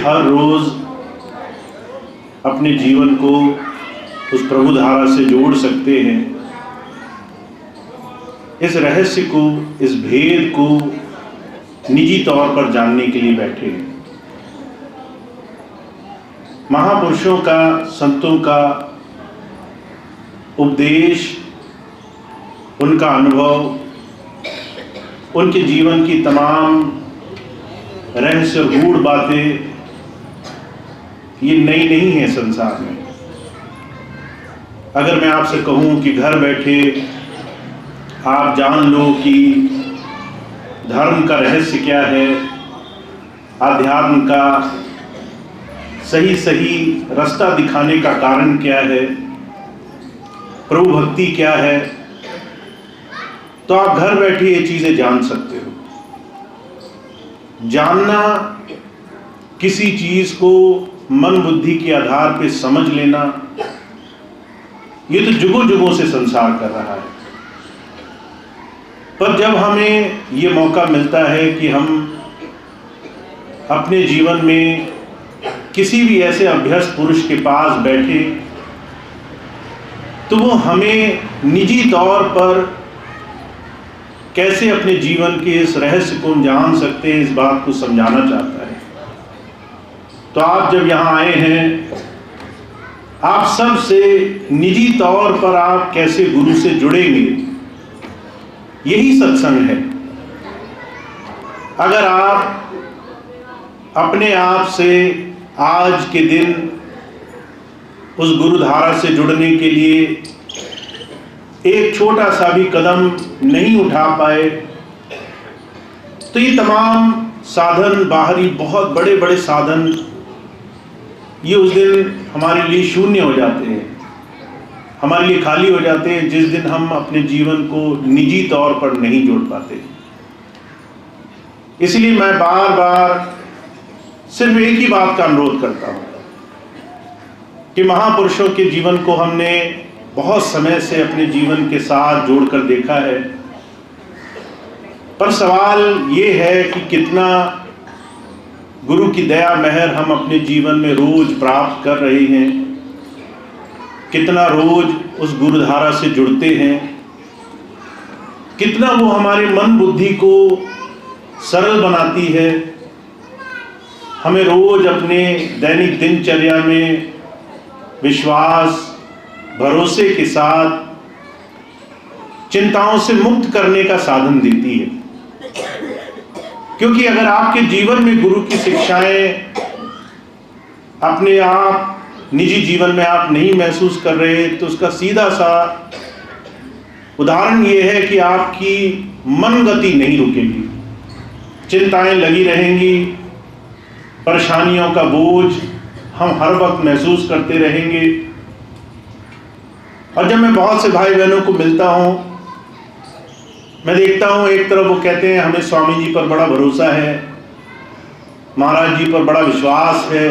हर रोज़ अपने जीवन को उस प्रभु धारा से जोड़ सकते हैं, इस रहस्य को, इस भेद को निजी तौर पर जानने के लिए बैठे हैं। महापुरुषों का, संतों का उपदेश, उनका अनुभव, उनके जीवन की तमाम रहस्य और गूढ़ बातें ये नई नहीं है संसार में। अगर मैं आपसे कहूँ कि घर बैठे आप जान लो कि धर्म का रहस्य क्या है, आध्यात्म का सही सही रास्ता दिखाने का कारण क्या है, प्रभु भक्ति क्या है, तो आप घर बैठे ये चीज़ें जान सकते हो। जानना, किसी चीज़ को मन बुद्धि के आधार पर समझ लेना, ये तो जुगों जुगों से संसार कर रहा है। पर जब हमें ये मौका मिलता है कि हम अपने जीवन में किसी भी ऐसे अभ्यस्त पुरुष के पास बैठे, तो वो हमें निजी तौर पर कैसे अपने जीवन के इस रहस्य को जान सकते हैं, इस बात को समझाना चाहता है। तो आप जब यहाँ आए हैं, आप सबसे निजी तौर पर आप कैसे गुरु से जुड़ेंगे, यही सत्संग है। अगर आप अपने आप से आज के दिन उस गुरुधारा से जुड़ने के लिए एक छोटा सा भी कदम नहीं उठा पाए, तो ये तमाम साधन, बाहरी बहुत बड़े बड़े साधन, ये उस दिन हमारे लिए शून्य हो जाते हैं, हमारे लिए खाली हो जाते हैं, जिस दिन हम अपने जीवन को निजी तौर पर नहीं जोड़ पाते। इसलिए मैं बार बार सिर्फ एक ही बात का अनुरोध करता हूँ कि महापुरुषों के जीवन को हमने बहुत समय से अपने जीवन के साथ जोड़कर देखा है, पर सवाल ये है कि कितना गुरु की दया मेहर हम अपने जीवन में रोज प्राप्त कर रहे हैं, कितना रोज उस गुरुधारा से जुड़ते हैं, कितना वो हमारे मन बुद्धि को सरल बनाती है, हमें रोज अपने दैनिक दिनचर्या में विश्वास, भरोसे के साथ चिंताओं से मुक्त करने का साधन देती है। क्योंकि अगर आपके जीवन में गुरु की शिक्षाएं अपने आप निजी जीवन में आप नहीं महसूस कर रहे, तो उसका सीधा सा उदाहरण ये है कि आपकी मन गति नहीं रुकेगी, चिंताएं लगी रहेंगी, परेशानियों का बोझ हम हर वक्त महसूस करते रहेंगे। और जब मैं बहुत से भाई बहनों को मिलता हूँ, मैं देखता हूँ एक तरफ वो कहते हैं हमें स्वामी जी पर बड़ा भरोसा है, महाराज जी पर बड़ा विश्वास है,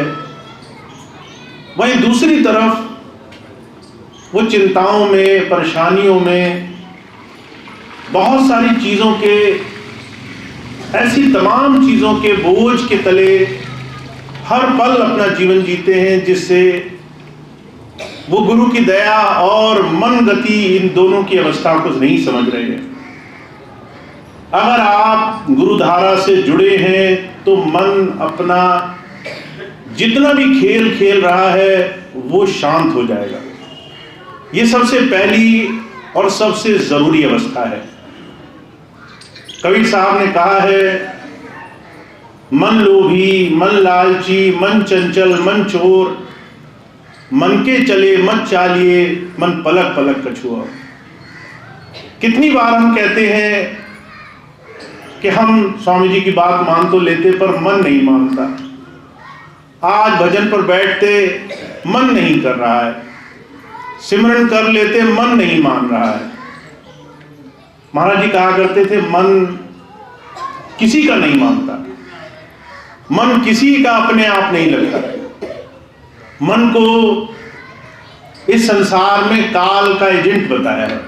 वहीं दूसरी तरफ वो चिंताओं में, परेशानियों में, बहुत सारी चीज़ों के, ऐसी तमाम चीज़ों के बोझ के तले हर पल अपना जीवन जीते हैं, जिससे वो गुरु की दया और मन गति, इन दोनों की अवस्था को नहीं समझ रहे हैं। अगर आप गुरुधारा से जुड़े हैं तो मन अपना जितना भी खेल खेल रहा है वो शांत हो जाएगा। ये सबसे पहली और सबसे जरूरी अवस्था है। कबीर साहब ने कहा है, मन लोभी, मन लालची, मन चंचल, मन चोर, मन के चले मत चालिए, मन पलक पलक कछुआ। कितनी बार हम कहते हैं कि हम स्वामी जी की बात मान तो लेते, पर मन नहीं मानता। आज भजन पर बैठते, मन नहीं कर रहा है, सिमरन कर लेते, मन नहीं मान रहा है। महाराज जी कहा करते थे, मन किसी का नहीं मानता, मन किसी का अपने आप नहीं लगता। मन को इस संसार में काल का एजेंट बताया है।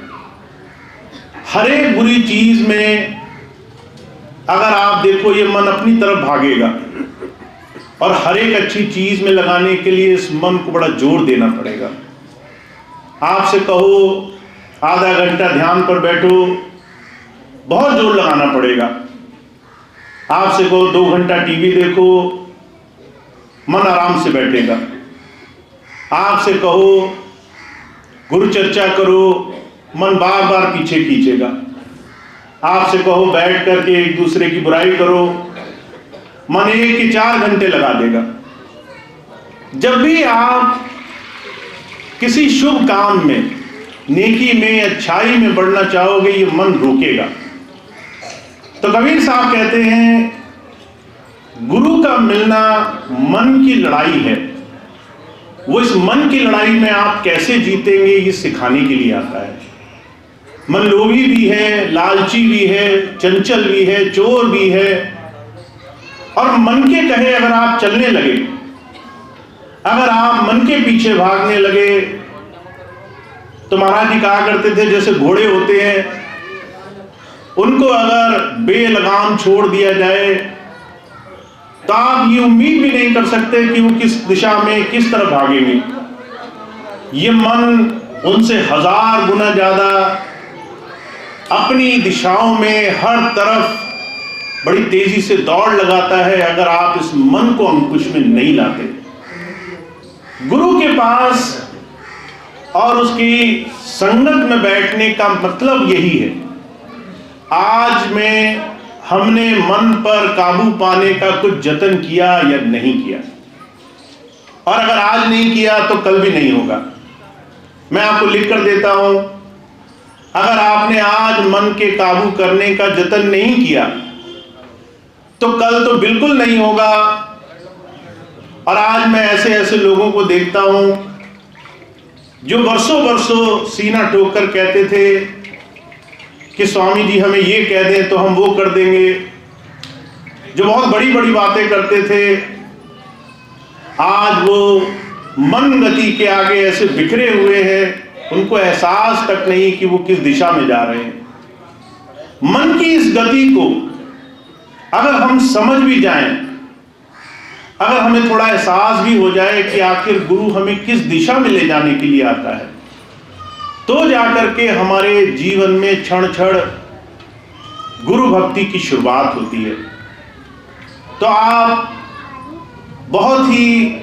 हर एक बुरी चीज में अगर आप देखो, ये मन अपनी तरफ भागेगा, और हर एक अच्छी चीज में लगाने के लिए इस मन को बड़ा जोर देना पड़ेगा। आपसे कहो आधा घंटा ध्यान पर बैठो, बहुत जोर लगाना पड़ेगा। आपसे कहो 2 घंटा टीवी देखो, मन आराम से बैठेगा। आपसे कहो गुरु चर्चा करो, मन बार बार पीछे खींचेगा। आपसे कहो बैठ करके एक दूसरे की बुराई करो, मन 1 के 4 घंटे लगा देगा। जब भी आप किसी शुभ काम में, नेकी में, अच्छाई में बढ़ना चाहोगे, ये मन रोकेगा। तो कबीर साहब कहते हैं गुरु का मिलना मन की लड़ाई है। वो इस मन की लड़ाई में आप कैसे जीतेंगे ये सिखाने के लिए आता है। मन लोभी भी है, लालची भी है, चंचल भी है, चोर भी है। और मन के कहे अगर आप चलने लगे, अगर आप मन के पीछे भागने लगे, तो महाराज जी कहा करते थे जैसे घोड़े होते हैं, उनको अगर बेलगाम छोड़ दिया जाए तो आप ये उम्मीद भी नहीं कर सकते कि वो किस दिशा में, किस तरफ भागेंगे। ये मन उनसे 1000 गुना ज्यादा अपनी दिशाओं में हर तरफ बड़ी तेजी से दौड़ लगाता है, अगर आप इस मन को अंकुश में नहीं लाते। गुरु के पास और उसकी संगत में बैठने का मतलब यही है। आज में हमने मन पर काबू पाने का कुछ जतन किया या नहीं किया, और अगर आज नहीं किया तो कल भी नहीं होगा। मैं आपको लिख कर देता हूं, अगर आपने आज मन के काबू करने का जतन नहीं किया तो कल तो बिल्कुल नहीं होगा। और आज मैं ऐसे ऐसे लोगों को देखता हूं जो वर्षों वर्षों सीना ठोक कर कहते थे कि स्वामी जी हमें ये कह दें तो हम वो कर देंगे, जो बहुत बड़ी बड़ी बातें करते थे, आज वो मन गति के आगे ऐसे बिखरे हुए हैं, उनको एहसास तक नहीं कि वो किस दिशा में जा रहे हैं। मन की इस गति को अगर हम समझ भी जाएं, अगर हमें थोड़ा एहसास भी हो जाए कि आखिर गुरु हमें किस दिशा में ले जाने के लिए आता है, तो जाकर के हमारे जीवन में क्षण क्षण गुरु भक्ति की शुरुआत होती है। तो आप बहुत ही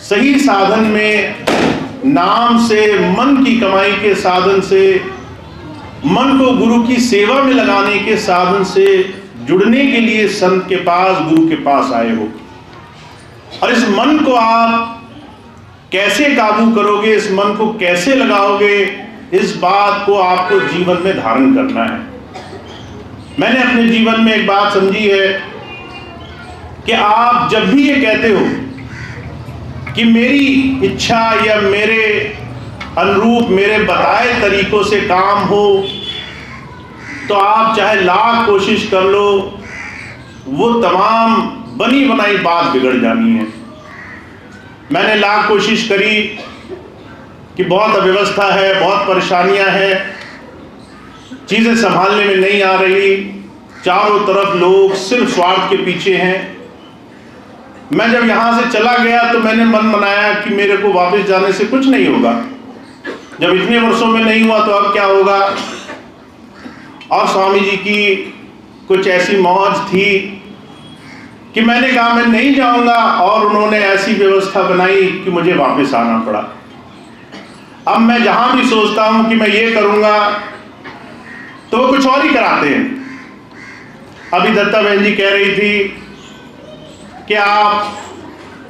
सही साधन में, नाम से, मन की कमाई के साधन से, मन को गुरु की सेवा में लगाने के साधन से जुड़ने के लिए संत के पास, गुरु के पास आए हो। और इस मन को आप कैसे काबू करोगे, इस मन को कैसे लगाओगे, इस बात को आपको जीवन में धारण करना है। मैंने अपने जीवन में एक बात समझी है कि आप जब भी ये कहते हो कि मेरी इच्छा या मेरे अनुरूप, मेरे बताए तरीकों से काम हो, तो आप चाहे लाख कोशिश कर लो, वो तमाम बनी बनाई बात बिगड़ जानी है। मैंने लाख कोशिश करी कि बहुत अव्यवस्था है, बहुत परेशानियां हैं, चीजें संभालने में नहीं आ रही, चारों तरफ लोग सिर्फ स्वार्थ के पीछे हैं। मैं जब यहां से चला गया तो मैंने मन बनाया कि मेरे को वापस जाने से कुछ नहीं होगा। जब इतने वर्षों में नहीं हुआ तो अब क्या होगा। और स्वामी जी की कुछ ऐसी मौज थी कि मैंने कहा मैं नहीं जाऊंगा, और उन्होंने ऐसी व्यवस्था बनाई कि मुझे वापस आना पड़ा। अब मैं जहां भी सोचता हूं कि मैं ये करूंगा तो वो कुछ और ही कराते हैं। अभी दत्ता बहन जी कह रही थी कि आप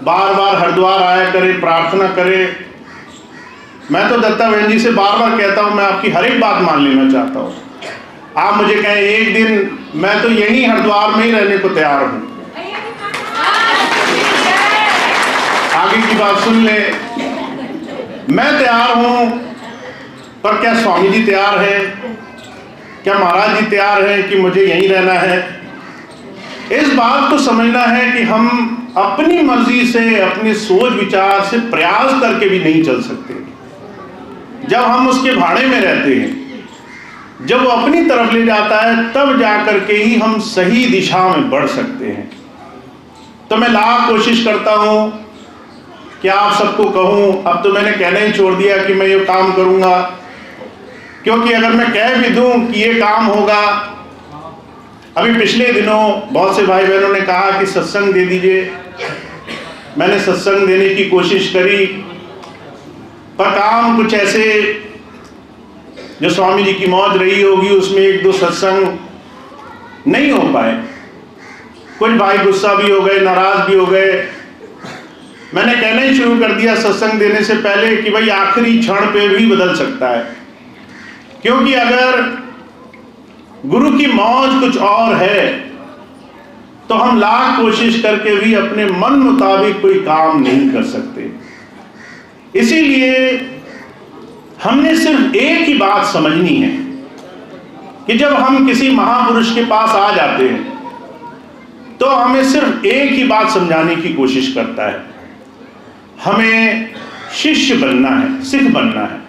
बार बार हरिद्वार आया करें, प्रार्थना करें। मैं तो दत्ता बहन जी से बार बार कहता हूं, मैं आपकी हर एक बात मान लेना चाहता हूं। आप मुझे कहें एक दिन, मैं तो यहीं हरिद्वार में ही रहने को तैयार हूं। आगे की बात सुन ले, मैं तैयार हूं, पर क्या स्वामी जी तैयार है, क्या महाराज जी तैयार है कि मुझे यहीं रहना है। इस बात को समझना है कि हम अपनी मर्जी से, अपने सोच विचार से प्रयास करके भी नहीं चल सकते। जब हम उसके भाड़े में रहते हैं, जब वो अपनी तरफ ले जाता है, तब जाकर के ही हम सही दिशा में बढ़ सकते हैं। तो मैं लाख कोशिश करता हूँ कि आप सबको कहूँ। अब तो मैंने कहना ही छोड़ दिया कि मैं ये काम करूँगा, क्योंकि अगर मैं कह भी दूँ कि ये काम होगा, अभी पिछले दिनों बहुत से भाई बहनों ने कहा कि सत्संग दे दीजिए। मैंने सत्संग देने की कोशिश करी, पर काम कुछ ऐसे, जो स्वामी जी की मौज रही होगी उसमें एक दो सत्संग नहीं हो पाए। कुछ भाई गुस्सा भी हो गए, नाराज भी हो गए। मैंने कहना ही शुरू कर दिया सत्संग देने से पहले कि भाई आखिरी क्षण पे भी बदल सकता है, क्योंकि अगर गुरु की मौज कुछ और है तो हम लाख कोशिश करके भी अपने मन मुताबिक कोई काम नहीं कर सकते। इसीलिए हमने सिर्फ एक ही बात समझनी है कि जब हम किसी महापुरुष के पास आ जाते हैं तो हमें सिर्फ एक ही बात समझाने की कोशिश करता है, हमें शिष्य बनना है, सिख बनना है।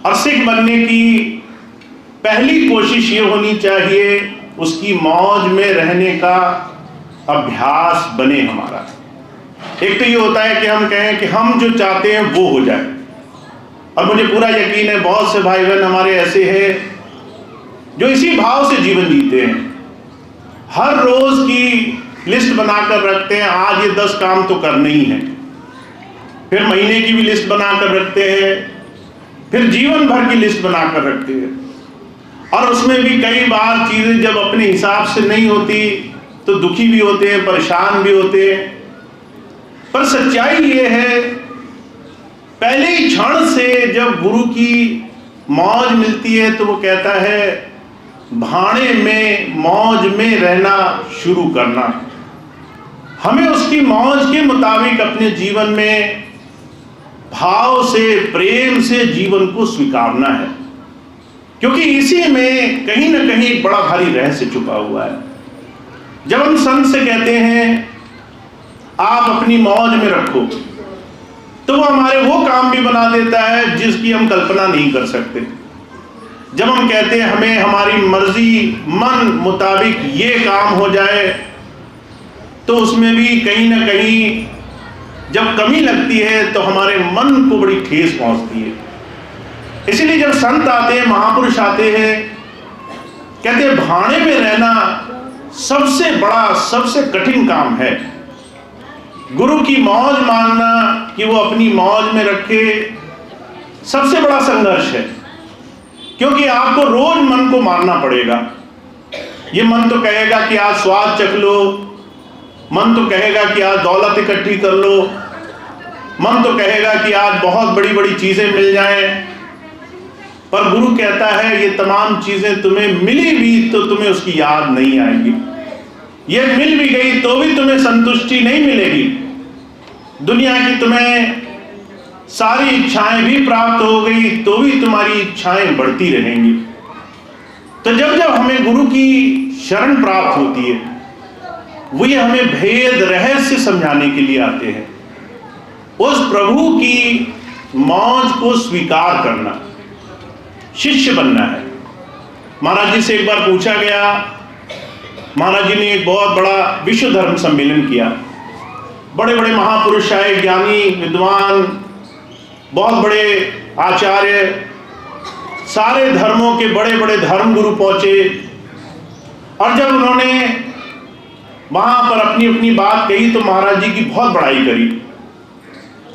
और सिख बनने की पहली कोशिश ये होनी चाहिए उसकी मौज में रहने का अभ्यास बने हमारा। एक तो ये होता है कि हम कहें कि हम जो चाहते हैं वो हो जाए, और मुझे पूरा यकीन है बहुत से भाई बहन हमारे ऐसे हैं जो इसी भाव से जीवन जीते हैं। हर रोज की लिस्ट बनाकर रखते हैं, आज ये 10 काम तो करने ही है, फिर महीने की भी लिस्ट बनाकर रखते हैं, फिर जीवन भर की लिस्ट बनाकर रखते हैं। और उसमें भी कई बार चीजें जब अपने हिसाब से नहीं होती तो दुखी भी होते हैं, परेशान भी होते हैं। पर सच्चाई ये है, पहले ही क्षण से जब गुरु की मौज मिलती है तो वो कहता है भाणे में मौज में रहना शुरू करना। हमें उसकी मौज के मुताबिक अपने जीवन में भाव से, प्रेम से जीवन को स्वीकारना है, क्योंकि इसी में कहीं ना कहीं एक बड़ा भारी रहस्य छुपा हुआ है। जब हम संत से कहते हैं आप अपनी मौज में रखो, तो वो हमारे वो काम भी बना देता है जिसकी हम कल्पना नहीं कर सकते। जब हम कहते हैं हमें हमारी मर्जी मन मुताबिक ये काम हो जाए, तो उसमें भी कहीं ना कहीं जब कमी लगती है तो हमारे मन को बड़ी ठेस पहुंचती है। इसलिए जब संत आते हैं, महापुरुष आते हैं, कहते हैं भाणे में रहना सबसे बड़ा, सबसे कठिन काम है। गुरु की मौज मानना कि वो अपनी मौज में रखे, सबसे बड़ा संघर्ष है, क्योंकि आपको रोज मन को मारना पड़ेगा। ये मन तो कहेगा कि आज स्वाद चख लो, मन तो कहेगा कि आज दौलत इकट्ठी कर लो, मन तो कहेगा कि आज बहुत बड़ी बड़ी चीजें मिल जाएं। पर गुरु कहता है ये तमाम चीजें तुम्हें मिली भी तो तुम्हें उसकी याद नहीं आएगी, ये मिल भी गई तो भी तुम्हें संतुष्टि नहीं मिलेगी। दुनिया की तुम्हें सारी इच्छाएं भी प्राप्त हो गई तो भी तुम्हारी इच्छाएं बढ़ती रहेंगी। तो जब जब हमें गुरु की शरण प्राप्त होती है, वो ये हमें भेद रहस्य समझाने के लिए आते हैं। उस प्रभु की मौज को स्वीकार करना, शिष्य बनना है। महाराज जी से एक बार पूछा गया, महाराज जी ने एक बहुत बड़ा विश्व धर्म सम्मेलन किया, बड़े बड़े महापुरुष आए, ज्ञानी विद्वान, बहुत बड़े आचार्य, सारे धर्मों के बड़े बड़े धर्म गुरु पहुंचे। और जब उन्होंने वहां पर अपनी अपनी बात कही तो महाराज जी की बहुत बड़ाई करी।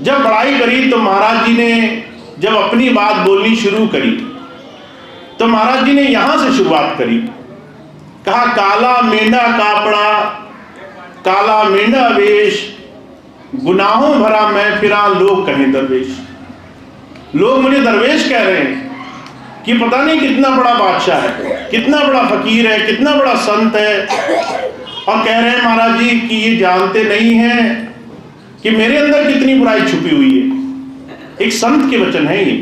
जब बड़ाई करी तो महाराज जी ने जब अपनी बात बोलनी शुरू करी तो महाराज जी ने यहां से शुरुआत करी, कहा काला मेंढा कापड़ा, काला मेंढा वेश, गुनाहों भरा मैं फिरा लोग कहें दरवेश। लोग मुझे दरवेश कह रहे हैं कि पता नहीं कितना बड़ा बादशाह है, कितना बड़ा फकीर है, कितना बड़ा संत है, और कह रहे हैं महाराज जी कि ये जानते नहीं हैं कि मेरे अंदर कितनी बुराई छुपी हुई है। एक संत के वचन है ये।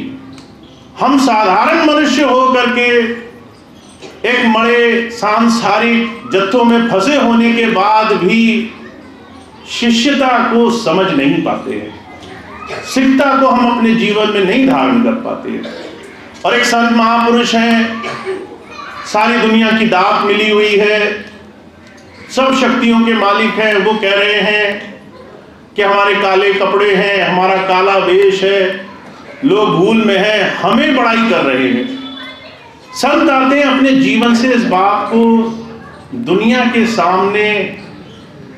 हम साधारण मनुष्य हो करके एक बड़े सांसारिक जत्थों में फंसे होने के बाद भी शिष्यता को समझ नहीं पाते हैं, सिद्धता को हम अपने जीवन में नहीं धारण कर पाते हैं। और एक संत महापुरुष हैं, सारी दुनिया की दात मिली हुई है, सब शक्तियों के मालिक हैं, वो कह रहे हैं कि हमारे काले कपड़े हैं, हमारा काला वेश है, लोग भूल में हैं, हमें बड़ाई कर रहे हैं। संत आते हैं अपने जीवन से इस बात को दुनिया के सामने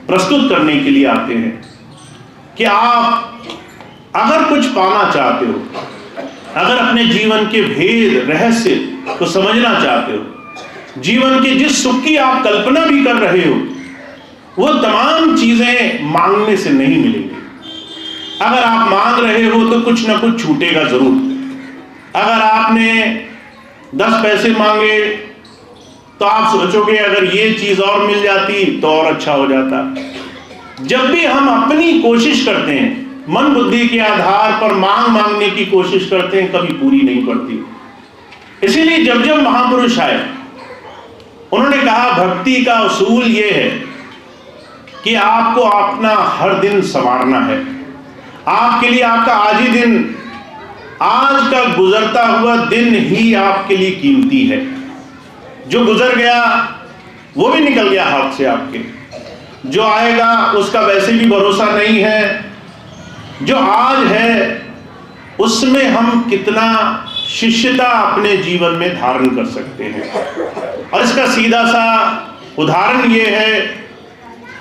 प्रस्तुत करने के लिए आते हैं कि आप अगर कुछ पाना चाहते हो, अगर अपने जीवन के भेद रहस्य को समझना चाहते हो, जीवन के जिस सुख की आप कल्पना भी कर रहे हो, वो तमाम चीजें मांगने से नहीं मिलेंगी। अगर आप मांग रहे हो तो कुछ ना कुछ छूटेगा जरूर। अगर आपने 10 पैसे मांगे तो आप सोचोगे अगर ये चीज और मिल जाती तो और अच्छा हो जाता। जब भी हम अपनी कोशिश करते हैं, मन बुद्धि के आधार पर मांगने की कोशिश करते हैं, कभी पूरी नहीं पड़ती। इसीलिए जब जब महापुरुष आए, उन्होंने कहा भक्ति का उसूल ये है कि आपको अपना हर दिन संवारना है। आपके लिए आपका आज ही दिन, आज का गुजरता हुआ दिन ही आपके लिए कीमती है। जो गुजर गया वो भी निकल गया हाथ से आपके, जो आएगा उसका वैसे भी भरोसा नहीं है। जो आज है उसमें हम कितना शिष्यता अपने जीवन में धारण कर सकते हैं। और इसका सीधा सा उदाहरण ये है,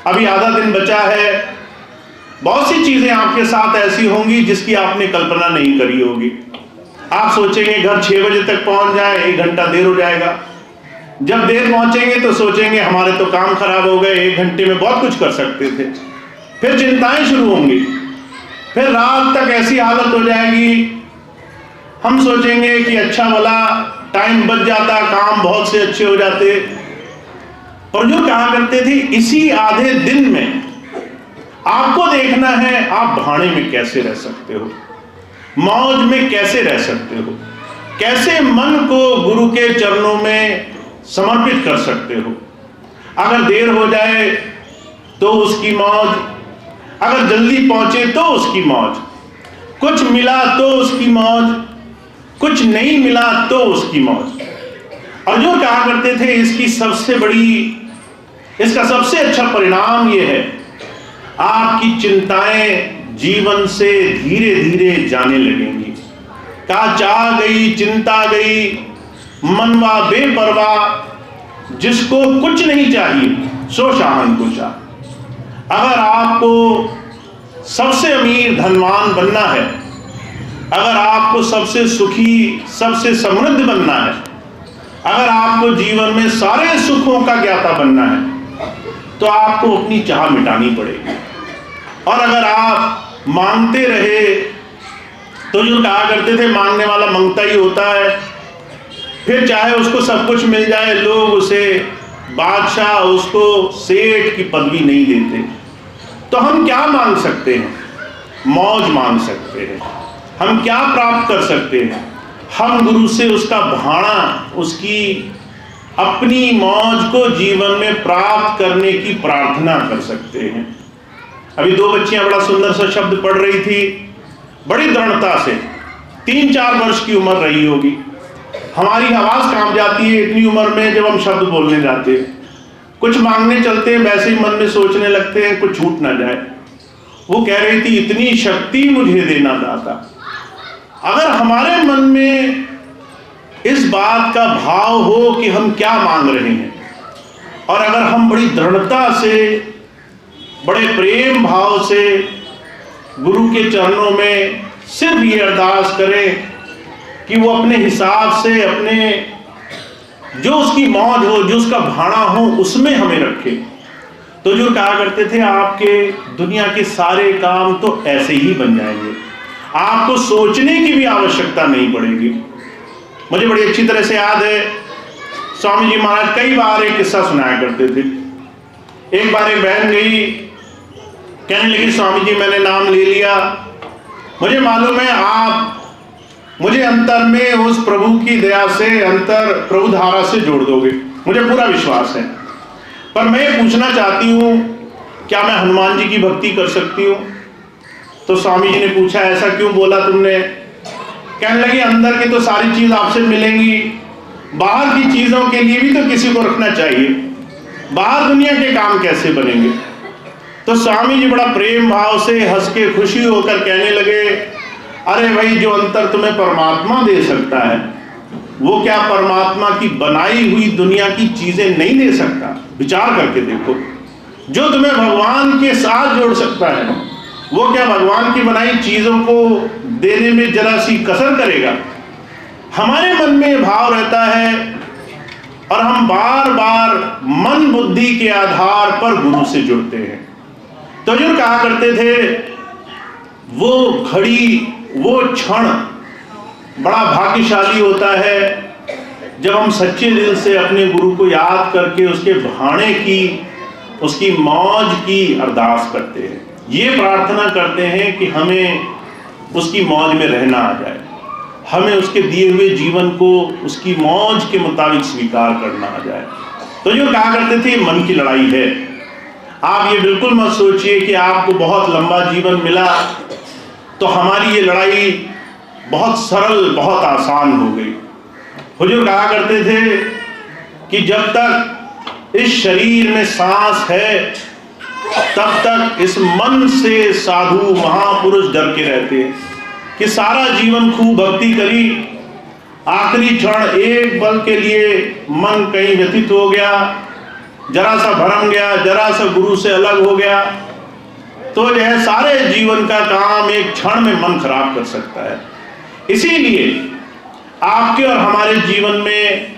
अभी आधा दिन बचा है, बहुत सी चीजें आपके साथ ऐसी होंगी जिसकी आपने कल्पना नहीं करी होगी। आप सोचेंगे घर 6 बजे तक पहुंच जाए, 1 घंटा देर हो जाएगा। जब देर पहुंचेंगे तो सोचेंगे हमारे तो काम खराब हो गए, 1 घंटे में बहुत कुछ कर सकते थे। फिर चिंताएं शुरू होंगी, फिर रात तक ऐसी हालत हो जाएगी, हम सोचेंगे कि अच्छा भला टाइम बच जाता, काम बहुत से अच्छे हो जाते। और जो कहा करते थे इसी आधे दिन में आपको देखना है आप भाड़े में कैसे रह सकते हो, मौज में कैसे रह सकते हो, कैसे मन को गुरु के चरणों में समर्पित कर सकते हो। अगर देर हो जाए तो उसकी मौज, अगर जल्दी पहुंचे तो उसकी मौज, कुछ मिला तो उसकी मौज, कुछ नहीं मिला तो उसकी मौज। और जो कहा करते थे इसका सबसे अच्छा परिणाम यह है, आपकी चिंताएं जीवन से धीरे धीरे जाने लगेंगी। कहा चाह गई चिंता गई, मनवा बेपरवाह, जिसको कुछ नहीं चाहिए सो शाहन को चाह। अगर आपको सबसे अमीर धनवान बनना है, अगर आपको सबसे सुखी सबसे समृद्ध बनना है, अगर आपको जीवन में सारे सुखों का ज्ञाता बनना है, तो आपको अपनी चाह मिटानी पड़ेगी। और अगर आप मांगते रहे तो जो कहा करते थे मांगने वाला मांगता ही होता है, फिर चाहे उसको सब कुछ मिल जाए, लोग उसे बादशाह, उसको सेठ की पदवी नहीं देते। तो हम क्या मांग सकते हैं? मौज मांग सकते हैं। हम क्या प्राप्त कर सकते हैं? हम गुरु से उसका भाड़ा, उसकी अपनी मौज को जीवन में प्राप्त करने की प्रार्थना कर सकते हैं। अभी 2 बच्चियां बड़ा सुंदर सा शब्द पढ़ रही थी, बड़ी दृढ़ता से, 3-4 वर्ष की उम्र रही होगी। हमारी आवाज कांप जाती है इतनी उम्र में जब हम शब्द बोलने जाते हैं, कुछ मांगने चलते हैं, वैसे ही मन में सोचने लगते हैं कुछ छूट ना जाए। वो कह रही थी इतनी शक्ति मुझे देना दाता। अगर हमारे मन में इस बात का भाव हो कि हम क्या मांग रहे हैं, और अगर हम बड़ी दृढ़ता से, बड़े प्रेम भाव से गुरु के चरणों में सिर्फ ये अरदास करें कि वो अपने हिसाब से, अपने जो उसकी मौज हो, जो उसका भाड़ा हो, उसमें हमें रखे, तो जो कहा करते थे आपके दुनिया के सारे काम तो ऐसे ही बन जाएंगे। आपको सोचने की भी आवश्यकता नहीं पड़ेगी। मुझे बड़ी अच्छी तरह से याद है, स्वामी जी महाराज कई बार एक किस्सा सुनाया करते थे। एक बार एक बहन गई, कहने लगी स्वामी जी मैंने नाम ले लिया, मुझे मालूम है आप मुझे अंतर में उस प्रभु की दया से, अंतर प्रभु धारा से जोड़ दोगे, मुझे पूरा विश्वास है, पर मैं पूछना चाहती हूँ क्या मैं हनुमान जी की भक्ति कर सकती हूँ? तो स्वामी जी ने पूछा ऐसा क्यों बोला तुमने? कहने लगी अंदर की तो सारी चीज आपसे मिलेंगी, बाहर की चीजों के लिए भी तो किसी को रखना चाहिए। बाहर दुनिया के काम कैसे बनेंगे। तो स्वामी जी बड़ा प्रेम भाव से हंस के खुशी होकर कहने लगे, अरे भाई, जो अंतर तुम्हें परमात्मा दे सकता है वो क्या परमात्मा की बनाई हुई दुनिया की चीजें नहीं दे सकता? विचार करके देखो। जो तुम्हें भगवान के साथ जोड़ सकता है वो क्या भगवान की बनाई चीजों को देने में जरा सी कसर करेगा? हमारे मन में भाव रहता है और हम बार बार मन बुद्धि के आधार पर गुरु से जुड़ते हैं। तो जो कहा करते थे, वो घड़ी, वो क्षण बड़ा भाग्यशाली होता है जब हम सच्चे दिल से अपने गुरु को याद करके उसके भाने की, उसकी मौज की अरदास करते हैं। ये प्रार्थना करते हैं कि हमें उसकी मौज में रहना आ जाए, हमें उसके दिए हुए जीवन को उसकी मौज के मुताबिक स्वीकार करना आ जाए। तो जो कहा करते थे, मन की लड़ाई है। आप ये बिल्कुल मत सोचिए कि आपको बहुत लंबा जीवन मिला तो हमारी ये लड़ाई बहुत सरल, बहुत आसान हो गई। हुजूर कहा करते थे कि जब तक इस शरीर में सांस है तब तक इस मन से साधु महापुरुष डर के रहते हैं कि सारा जीवन खूब भक्ति करी, आखिरी क्षण एक पल के लिए मन कहीं व्यतीत हो गया, जरा सा भरम गया, जरा सा गुरु से अलग हो गया, तो जो है सारे जीवन का काम एक क्षण में मन खराब कर सकता है। इसीलिए आपके और हमारे जीवन में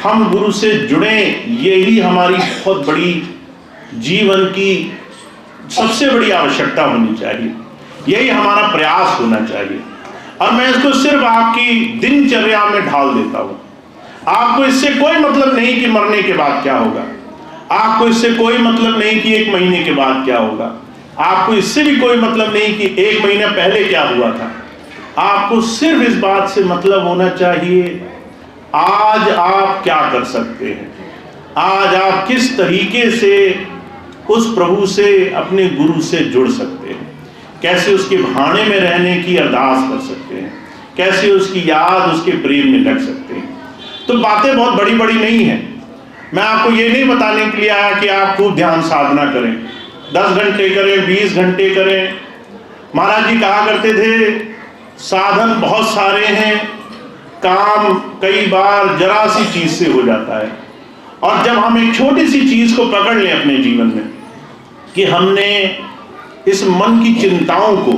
हम गुरु से जुड़े, यही हमारी बहुत बड़ी जीवन की सबसे बड़ी आवश्यकता होनी चाहिए, यही हमारा प्रयास होना चाहिए। और मैं इसको सिर्फ आपकी दिनचर्या में ढाल देता हूं। आपको इससे कोई मतलब नहीं कि मरने के बाद क्या होगा, आपको इससे कोई मतलब नहीं कि 1 महीने के बाद क्या होगा, आपको इससे भी कोई मतलब नहीं कि 1 महीना पहले क्या हुआ था। आपको सिर्फ इस बात से मतलब होना चाहिए, आज आप क्या कर सकते हैं, आज आप किस तरीके से उस प्रभु से, अपने गुरु से जुड़ सकते हैं, कैसे उसके भाने में रहने की अरदास कर सकते हैं, कैसे उसकी याद, उसके प्रेम में लग सकते हैं। तो बातें बहुत बड़ी बड़ी नहीं है। मैं आपको ये नहीं बताने के लिए आया कि आप खूब ध्यान साधना करें, 10 घंटे करें, 20 घंटे करें। महाराज जी कहा करते थे, साधन बहुत सारे हैं, काम कई बार जरा सी चीज से हो जाता है। और जब हम एक छोटी सी चीज को पकड़ लें अपने जीवन में कि हमने इस मन की चिंताओं को,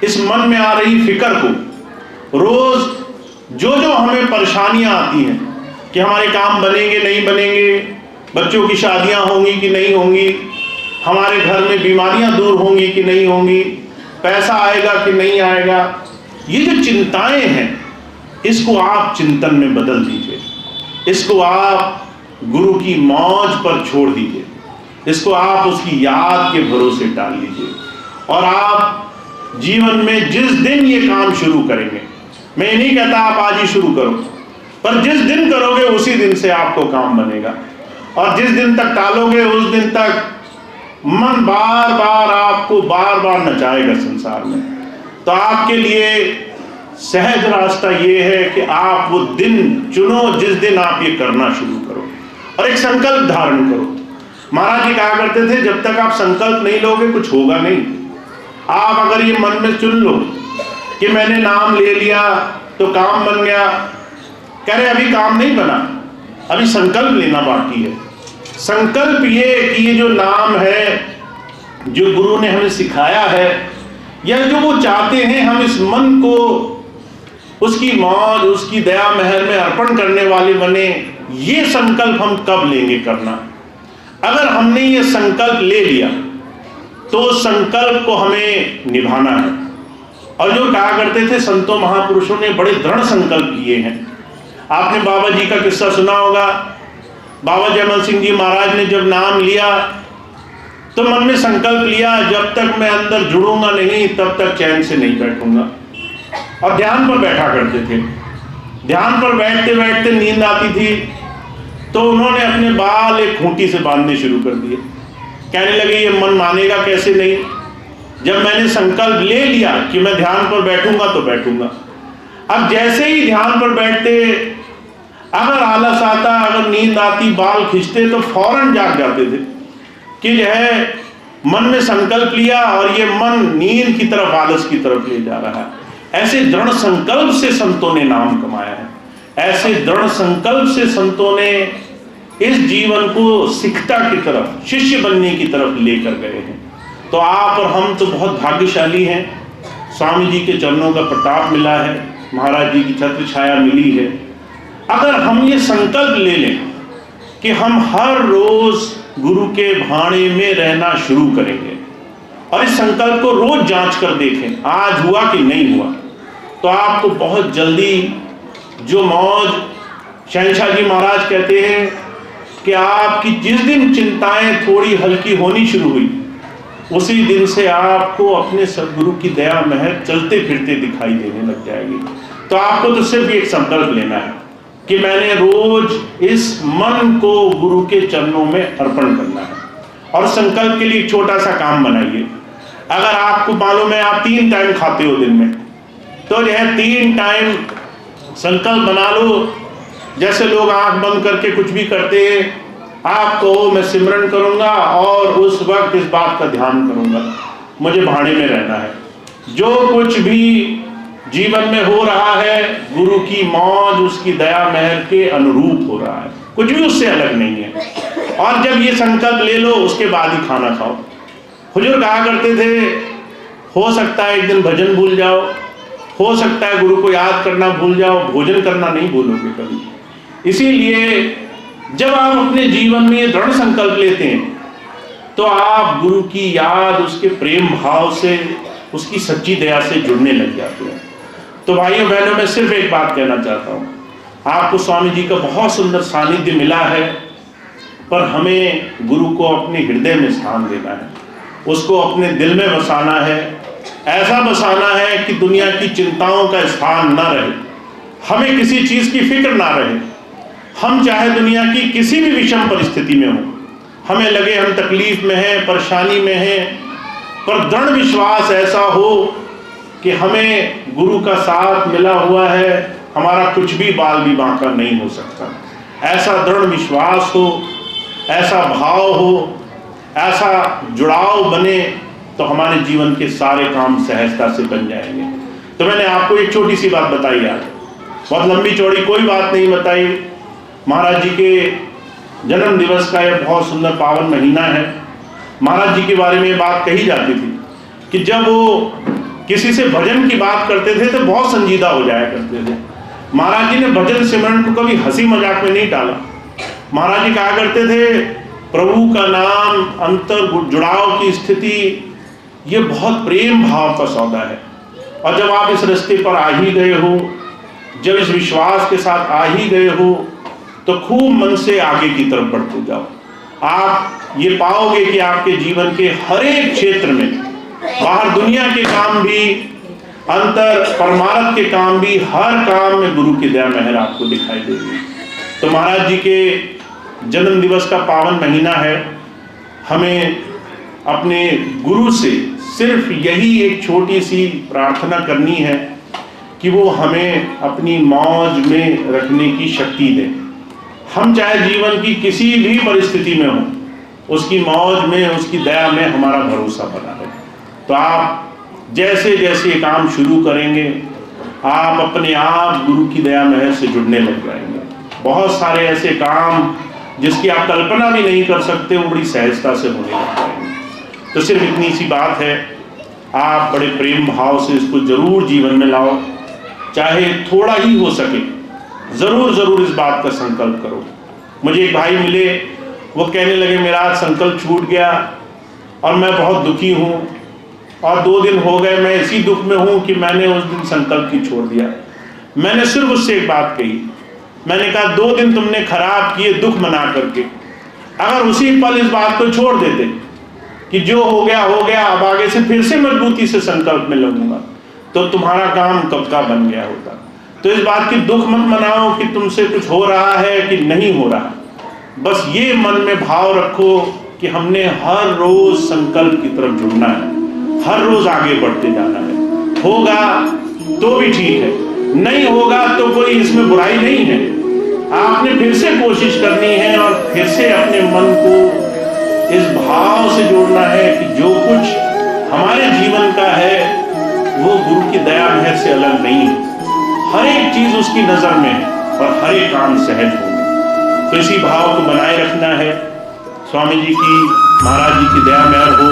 इस मन में आ रही फिक्र को, रोज जो जो हमें परेशानियां आती हैं कि हमारे काम बनेंगे नहीं बनेंगे, बच्चों की शादियां होंगी कि नहीं होंगी, हमारे घर में बीमारियां दूर होंगी कि नहीं होंगी, पैसा आएगा कि नहीं आएगा, ये जो चिंताएं हैं इसको आप चिंतन में बदल दीजिए, इसको आप गुरु की मौज पर छोड़ दीजिए, इसको आप उसकी याद के भरोसे डाल लीजिए। और आप जीवन में जिस दिन ये काम शुरू करेंगे, मैं ये नहीं कहता आप आज ही शुरू करो, पर जिस दिन करोगे उसी दिन से आपको काम बनेगा। और जिस दिन तक टालोगे उस दिन तक मन बार बार आपको बार बार नचाएगा संसार में। तो आपके लिए सहज रास्ता ये है कि आप वो दिन चुनो जिस दिन आप ये करना शुरू करो और एक संकल्प धारण करो। महाराज जी कहा करते थे, जब तक आप संकल्प नहीं लोगे कुछ होगा नहीं। आप अगर ये मन में चुन लो कि मैंने नाम ले लिया तो काम बन गया, कह रहे अभी काम नहीं बना, अभी संकल्प लेना बाकी है। संकल्प ये कि ये जो नाम है, जो गुरु ने हमें सिखाया है, या जो वो चाहते हैं हम इस मन को उसकी मौज, उसकी दया महर में अर्पण करने वाले बने, ये संकल्प हम कब लेंगे करना। अगर हमने ये संकल्प ले लिया तो संकल्प को हमें निभाना है। और जो कहा करते थे, संतों महापुरुषों ने बड़े दृढ़ संकल्प किए हैं। आपने बाबा जी का किस्सा सुना होगा। बाबा जयमल सिंह जी महाराज ने जब नाम लिया तो मन में संकल्प लिया, जब तक मैं अंदर जुड़ूंगा नहीं तब तक चैन से नहीं बैठूंगा। और ध्यान पर बैठा करते थे। ध्यान पर बैठते बैठते नींद आती थी तो उन्होंने अपने बाल एक खूंटी से बांधने शुरू कर दिए। कहने लगे ये मन मानेगा कैसे नहीं, जब मैंने संकल्प ले लिया कि मैं ध्यान पर बैठूंगा तो बैठूंगा। अब जैसे ही ध्यान पर बैठते, अगर आलस आता, अगर नींद आती, बाल खींचते तो फौरन जाग जाते थे कि जो है मन में संकल्प लिया और ये मन नींद की तरफ, आलस की तरफ ले जा रहा है। ऐसे दृढ़ संकल्प से संतों ने नाम कमाया है, ऐसे दृढ़ संकल्प से संतों ने इस जीवन को सिकता की तरफ, शिष्य बनने की तरफ लेकर गए हैं। तो आप और हम तो बहुत भाग्यशाली हैं, स्वामी जी के चरणों का प्रताप मिला है, महाराज जी की छत्र छाया मिली है। अगर हम ये संकल्प ले लें कि हम हर रोज गुरु के भाणे में रहना शुरू करेंगे और इस संकल्प को रोज जांच कर देखें आज हुआ कि नहीं हुआ, तो आपको बहुत जल्दी जो मौज, शहंशाह जी महाराज कहते हैं कि आपकी जिस दिन चिंताएं थोड़ी हल्की होनी शुरू हुई, उसी दिन से आपको अपने सदगुरु की दया महर चलते फिरते दिखाई देने लग जाएगी। तो आपको तो सिर्फ एक संकल्प लेना है कि मैंने रोज इस मन को गुरु के चरणों में अर्पण करना है। और संकल्प के लिए एक छोटा सा काम बनाइए। अगर आपको मालूम है आप 3 टाइम खाते हो दिन में, तो यह 3 टाइम संकल्प बना लो। जैसे लोग आंख बंद करके कुछ भी करते हैं, आप कहो मैं सिमरन करूंगा और उस वक्त इस बात का ध्यान करूंगा, मुझे भाड़े में रहना है। जो कुछ भी जीवन में हो रहा है गुरु की मौज, उसकी दया महर के अनुरूप हो रहा है, कुछ भी उससे अलग नहीं है। और जब ये संकल्प ले लो उसके बाद ही खाना खाओ। हुजूर कहा करते थे, हो सकता है एक दिन भजन भूल जाओ, हो सकता है गुरु को याद करना भूल जाओ, भोजन करना नहीं भूलोगे कभी। इसीलिए जब आप अपने जीवन में ये दृढ़ संकल्प लेते हैं तो आप गुरु की याद, उसके प्रेम भाव से, उसकी सच्ची दया से जुड़ने लग जाते हैं। तो भाइयों बहनों, मैं सिर्फ एक बात कहना चाहता हूँ, आपको स्वामी जी का बहुत सुंदर सानिध्य मिला है, पर हमें गुरु को अपने हृदय में स्थान देना है, उसको अपने दिल में बसाना है। ऐसा बसाना है कि दुनिया की चिंताओं का स्थान न रहे, हमें किसी चीज की फिक्र ना रहे। हम चाहे दुनिया की किसी भी विषम परिस्थिति में हो, हमें लगे हम तकलीफ में हैं, परेशानी में हैं, पर दृढ़ विश्वास ऐसा हो कि हमें गुरु का साथ मिला हुआ है, हमारा कुछ भी बाल भी बांका नहीं हो सकता। ऐसा दृढ़ विश्वास हो, ऐसा भाव हो, ऐसा जुड़ाव बने, तो हमारे जीवन के सारे काम सहजता से बन जाएंगे। तो मैंने आपको एक छोटी सी बात बताई आज, बहुत लंबी चौड़ी कोई बात नहीं बताई। महाराज जी के जन्म दिवस का यह बहुत सुंदर पावन महीना है। महाराज जी के बारे में बात कही जाती थी कि जब वो किसी से भजन की बात करते थे तो बहुत संजीदा हो जाया करते थे। महाराज जी ने भजन सिमरन को कभी हंसी मजाक में नहीं टाला। महाराज जी कहा करते थे, प्रभु का नाम, अंतर जुड़ाव की स्थिति, ये बहुत प्रेम भाव का सौदा है। और जब आप इस रास्ते पर आ ही गए हो, जब इस विश्वास के साथ आ ही गए हो, तो खूब मन से आगे की तरफ बढ़ते जाओ। आप ये पाओगे कि आपके जीवन के हर एक क्षेत्र में, बाहर दुनिया के काम भी, अंतर परमार्थ के काम भी, हर काम में गुरु की दया महर आपको दिखाई देगी। तो महाराज जी के जन्म दिवस का पावन महीना है, हमें अपने गुरु से सिर्फ यही एक छोटी सी प्रार्थना करनी है कि वो हमें अपनी मौज में रखने की शक्ति दे। हम चाहे जीवन की किसी भी परिस्थिति में हो, उसकी मौज में, उसकी दया में हमारा भरोसा बना रहे। तो आप जैसे जैसे ये काम शुरू करेंगे, आप अपने आप गुरु की दया महर से जुड़ने लग जाएंगे। बहुत सारे ऐसे काम जिसकी आप कल्पना भी नहीं कर सकते, वो बड़ी सहजता से होने लग जाएंगे। तो सिर्फ इतनी सी बात है, आप बड़े प्रेम भाव से इसको जरूर जीवन में लाओ, चाहे थोड़ा ही हो सके, जरूर जरूर इस बात का संकल्प करो। मुझे एक भाई मिले, वो कहने लगे मेरा आज संकल्प छूट गया और मैं बहुत दुखी हूँ, और 2 दिन हो गए मैं इसी दुख में हूँ कि मैंने उस दिन संकल्प ही छोड़ दिया। मैंने सिर्फ उससे एक बात कही, मैंने कहा 2 दिन तुमने खराब किए दुख मना करके, अगर उसी पल इस बात को छोड़ देते कि जो हो गया, अब आगे से फिर से मजबूती से संकल्प में लगूंगा, तो तुम्हारा काम कब का बन गया होता। तो इस बात की दुख मत मनाओ कि तुमसे कुछ हो रहा है कि नहीं हो रहा, बस ये मन में भाव रखो कि हमने हर रोज संकल्प की तरफ जुड़ना है, हर रोज आगे बढ़ते जाना है। होगा तो भी ठीक है, नहीं होगा तो कोई इसमें बुराई नहीं है। आपने फिर से कोशिश करनी है और फिर से अपने मन को इस भाव से जोड़ना है कि जो कुछ हमारे जीवन का है वो गुरु की दया मेहर से अलग नहीं है। हर एक चीज उसकी नजर में है और हर एक काम सहज हो। तो इसी भाव को बनाए रखना है। स्वामी जी की, महाराज जी की दया मेहर हो।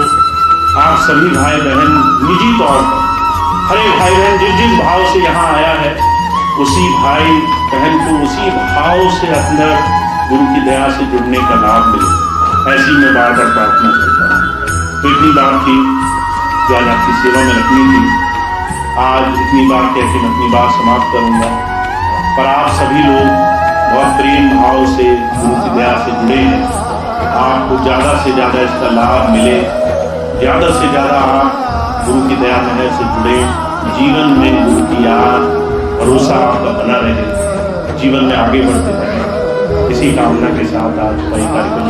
आप सभी भाई बहन निजी तौर पर हर एक भाई बहन जिस जिस भाव से यहाँ आया है उसी भाई बहन को उसी भाव से अंदर गुरु की दया से जुड़ने का लाभ मिले, ऐसी मैं बार बार प्रार्थना करता हूँ। तो इतनी बात थी जो आज आपकी सेवा में रखनी थी। आज इतनी बात कह के मैं अपनी बात समाप्त करूँगा। पर आप सभी लोग बहुत प्रेम भाव से गुरु की दया से जुड़े हैं। आपको ज़्यादा से ज़्यादा इसका लाभ मिले, ज़्यादा से ज़्यादा आप गुरु की दया मेहर से जुड़े, जीवन में गुरु की याद भरोसा आपका बना रहे, जीवन में आगे बढ़ते रहें। इसी कामना के साथ आज का ये कार्यक्रम